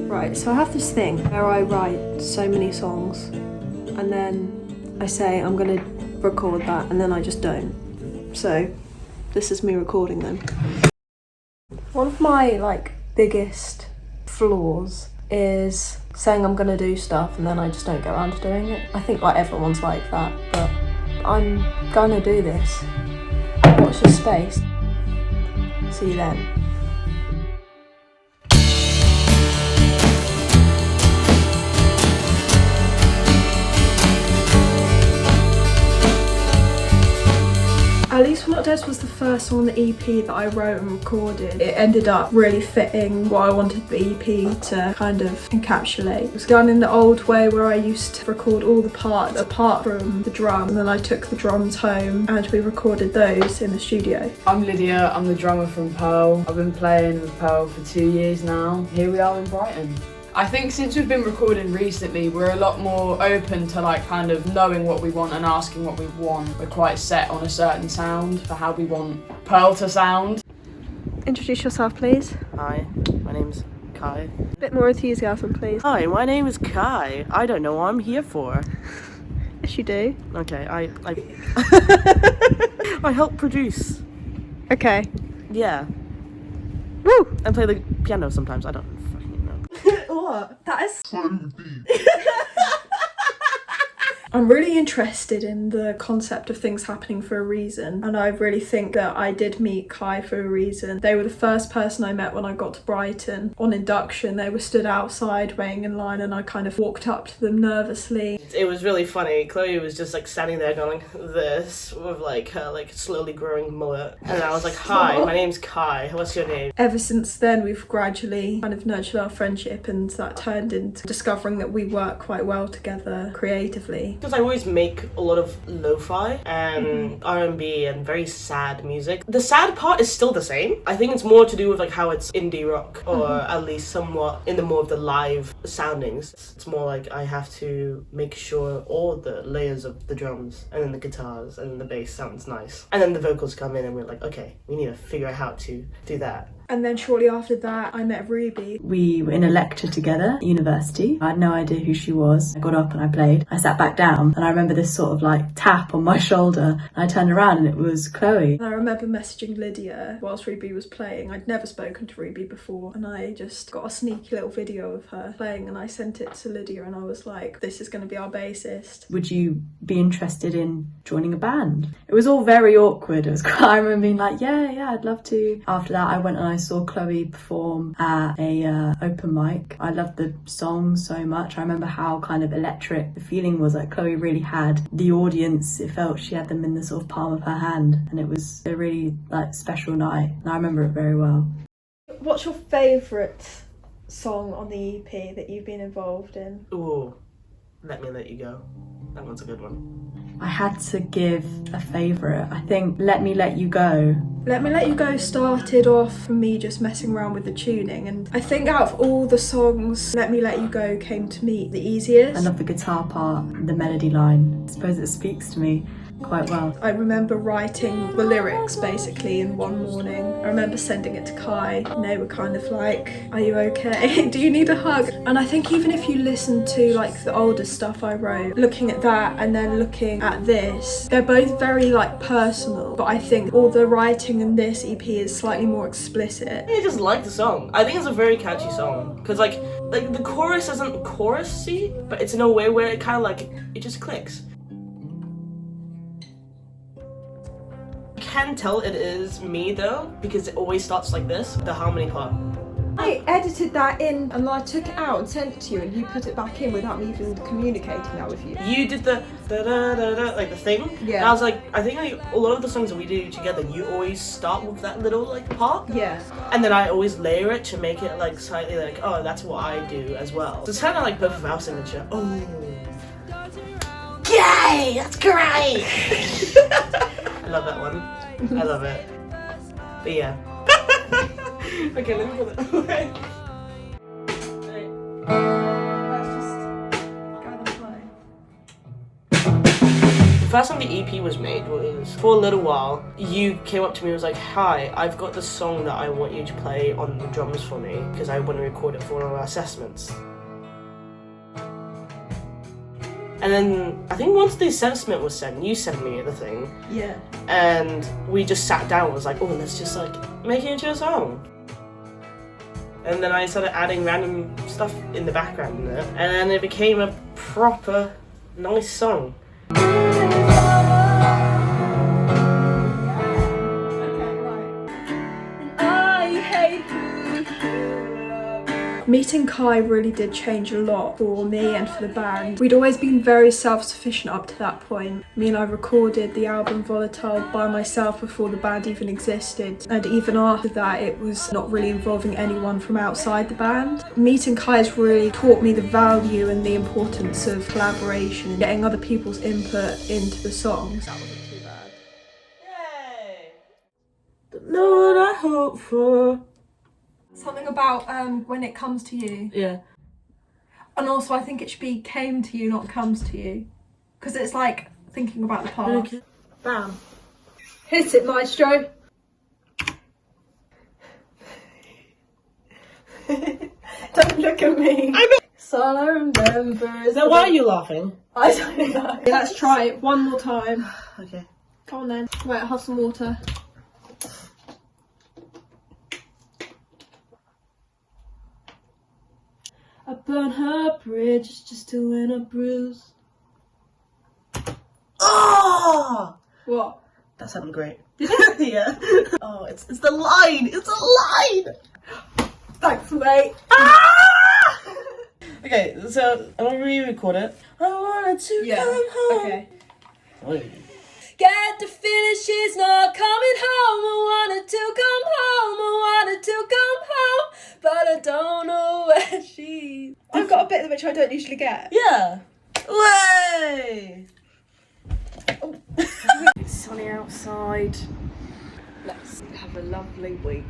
Right, so I have this thing where I write so many songs and then I say I'm gonna record that and then I just don't. So this is me recording them. One of my biggest flaws is saying I'm gonna do stuff and then I just don't get around to doing it. I think everyone's like that, but I'm gonna do this. Watch this space. See you then. At least We're Not Dead was the first song on the EP that I wrote and recorded. It ended up really fitting what I wanted the EP to kind of encapsulate. It was done in the old way where I used to record all the parts apart from the drum, and then I took the drums home and we recorded those in the studio. I'm Lydia, I'm the drummer from Pearll. I've been playing with Pearll for 2 years now. Here we are in Brighton. I think since we've been recording recently, we're a lot more open to kind of knowing what we want and asking what we want. We're quite set on a certain sound for how we want Pearll to sound. Introduce yourself, please. Hi, my name's Kai. A bit more enthusiasm, please. Hi, my name is Kai. I don't know what I'm here for. Yes, you do. Okay, I I help produce. Okay. Yeah. Woo! And play the piano sometimes. I don't fucking know. What? That is so deep. I'm really interested in the concept of things happening for a reason, and I really think that I did meet Kai for a reason. They were the first person I met when I got to Brighton on induction. They were stood outside waiting in line and I kind of walked up to them nervously. It was really funny. Chloe was just standing there going this with her slowly growing mullet. And I was like, hi, my name's Kai. What's your name? Ever since then, we've gradually kind of nurtured our friendship, and that turned into discovering that we work quite well together creatively. Because I always make a lot of lo-fi and R&B and very sad music. The sad part is still the same. I think it's more to do with how it's indie rock, or at least somewhat in the more of the live soundings. It's more like I have to make sure all the layers of the drums and then the guitars and then the bass sounds nice. And then the vocals come in and we're like, okay, we need to figure out how to do that. And then shortly after that, I met Ruby. We were in a lecture together at university. I had no idea who she was. I got up and I played. I sat back down and I remember this sort of tap on my shoulder. And I turned around and it was Chloe. And I remember messaging Lydia whilst Ruby was playing. I'd never spoken to Ruby before, and I just got a sneaky little video of her playing and I sent it to Lydia and I was like, this is going to be our bassist. Would you be interested in joining a band? It was all very awkward. It was I remember being like, yeah, I'd love to. After that, I went and I saw Chloe perform at a open mic. I loved the song so much. I remember how kind of electric the feeling was. Chloe really had the audience. It felt she had them in the sort of palm of her hand, and it was a really special night, and I remember it very well. What's your favourite song on the EP that you've been involved in? Ooh, Let Me Let You Go. That one's a good one. I had to give a favourite. I think Let Me Let You Go. Let Me Let You Go started off from me just messing around with the tuning, and I think out of all the songs, Let Me Let You Go came to me the easiest. I love the guitar part, the melody line. I suppose it speaks to me quite well. I remember writing the lyrics basically in one morning. I remember sending it to Kai and they were kind of like, are you okay? Do you need a hug? And I think even if you listen to the older stuff I wrote, looking at that and then looking at this, they're both very personal, but I think all the writing in this EP is slightly more explicit. I just like the song. I think it's a very catchy song because the chorus isn't chorusy, but it's in a way where it kind of it just clicks. Can tell it is me though, because it always starts like this, the harmony part. I edited that in and I took it out and sent it to you and you put it back in without me even communicating that with you. You did the da-da-da-da, the thing. Yeah. And I was like, I think a lot of the songs that we do together, you always start with that little part. Yeah. And then I always layer it to make it slightly oh, that's what I do as well. So it's kind of like both of our signature. Oh. Yay! That's great! I love that one. I love it. But yeah. Okay, let me put it away. Let's just go and play. first time the EP was made was for a little while. You came up to me and was like, hi, I've got this song that I want you to play on the drums for me because I want to record it for one of our assessments. And then I think once the assessment was sent, you sent me the thing. Yeah. And we just sat down and was like, oh, let's just like make it into a song. And then I started adding random stuff in the background in there. And then it became a proper nice song. Meeting Kai really did change a lot for me and for the band. We'd always been very self-sufficient up to that point. Me and I recorded the album Volatile by myself before the band even existed, and even after that it was not really involving anyone from outside the band. Meeting Kai has really taught me the value and the importance of collaboration and getting other people's input into the songs. That wasn't too bad. Yay! Don't know what I hope for. Something about when it comes to you. Yeah. And also I think it should be came to you, not comes to you. Because it's like thinking about the past. Okay. Bam. Hit it, maestro. Don't look at me. I know. So all I remember is... Now, why are you laughing? I don't know. Let's try it one more time. Okay. Come on then. Wait, I'll have some water. I burned her bridges just to win a bruise. Oh! What? That sounded great. Yeah. Oh, it's the line! It's a line! Thanks, mate. Ah! Okay, so I'm gonna re-record it. I wanted to come home. Okay. Wait. Get the feeling she's not coming home. I wanted to come home. I wanted to come home, but I don't know where she. I've got a bit which I don't usually get. Yeah. Way. It's sunny outside. Let's have a lovely week.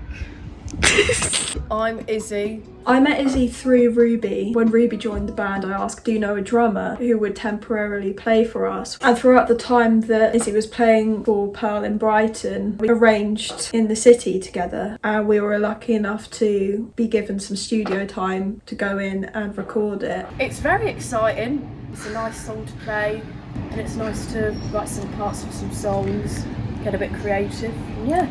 I'm Izzy. I met Izzy through Ruby. When Ruby joined the band, I asked, do you know a drummer who would temporarily play for us? And throughout the time that Izzy was playing for Pearll in Brighton, we arranged in the city together, and we were lucky enough to be given some studio time to go in and record it. It's very exciting. It's a nice song to play, and it's nice to write some parts of some songs, get a bit creative. Yeah.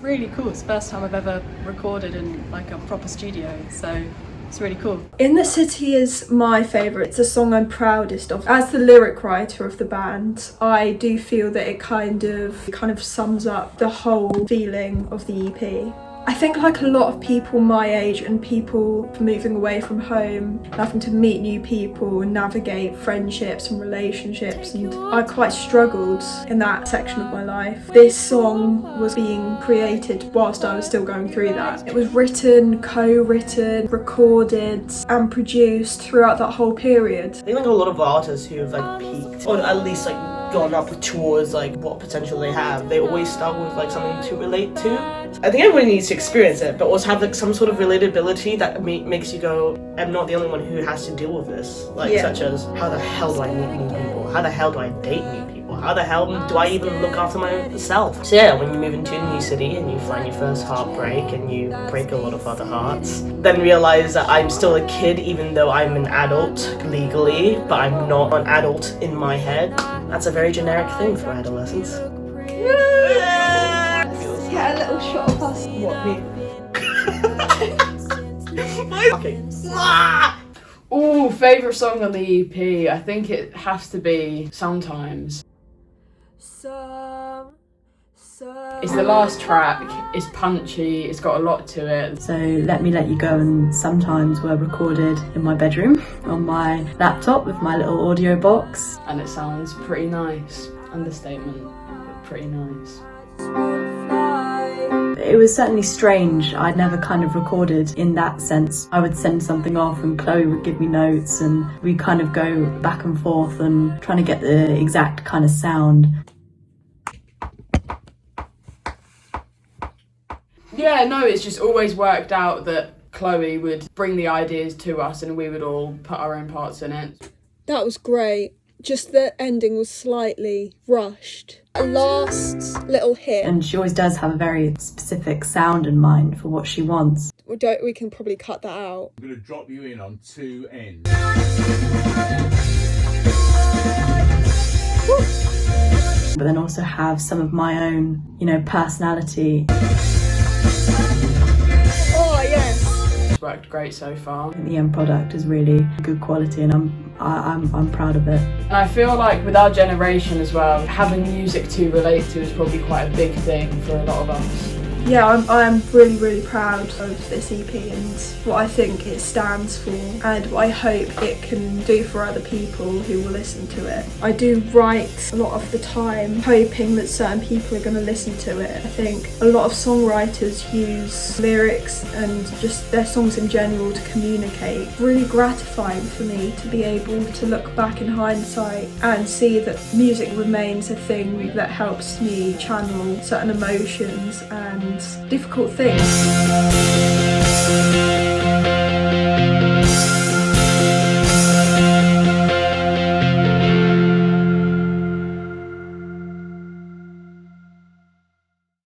Really cool. It's the first time I've ever recorded in like a proper studio, so it's really cool. In the City is my favourite. It's the song I'm proudest of. As the lyric writer of the band, I do feel that it kind of sums up the whole feeling of the EP. I think like a lot of people my age and people moving away from home, having to meet new people and navigate friendships and relationships, and I quite struggled in that section of my life. This song was being created whilst I was still going through that. It was written, co-written, recorded and produced throughout that whole period. I think like a lot of artists who have like peaked, or at least like gone up towards like what potential they have, they always start with like something to relate to. I think everybody needs to experience it, but also have like some sort of relatability that makes you go, I'm not the only one who has to deal with this. Like such as, how the hell do I meet new people? How the hell do I date new people? How the hell do I even look after myself? So yeah, when you move into a new city and you find your first heartbreak and you break a lot of other hearts, then realize that I'm still a kid even though I'm an adult legally, but I'm not an adult in my head. That's a very generic thing for adolescents. Get a little shot of us. What, me? Okay. Ooh, favourite song on the EP? I think it has to be Sometimes. It's the last track, it's punchy, it's got a lot to it. So Let Me Let You Go and Sometimes were recorded in my bedroom on my laptop with my little audio box. And it sounds pretty nice. Understatement, but pretty nice. It was certainly strange. I'd never kind of recorded in that sense. I would send something off and Chloe would give me notes and we'd kind of go back and forth and trying to get the exact kind of sound. Yeah, no, it's just always worked out that Chloe would bring the ideas to us and we would all put our own parts in it. That was great. Just the ending was slightly rushed. A last little hit. And she always does have a very specific sound in mind for what she wants. We can probably cut that out. I'm going to drop you in on 2 ends. But then also have some of my own, you know, personality. Oh yes. It's worked great so far. The end product is really good quality, and I'm proud of it. And I feel like with our generation as well, having music to relate to is probably quite a big thing for a lot of us. Yeah, I'm really, really proud of this EP and what I think it stands for and what I hope it can do for other people who will listen to it. I do write a lot of the time hoping that certain people are going to listen to it. I think a lot of songwriters use lyrics and just their songs in general to communicate. Really gratifying for me to be able to look back in hindsight and see that music remains a thing that helps me channel certain emotions and difficult things.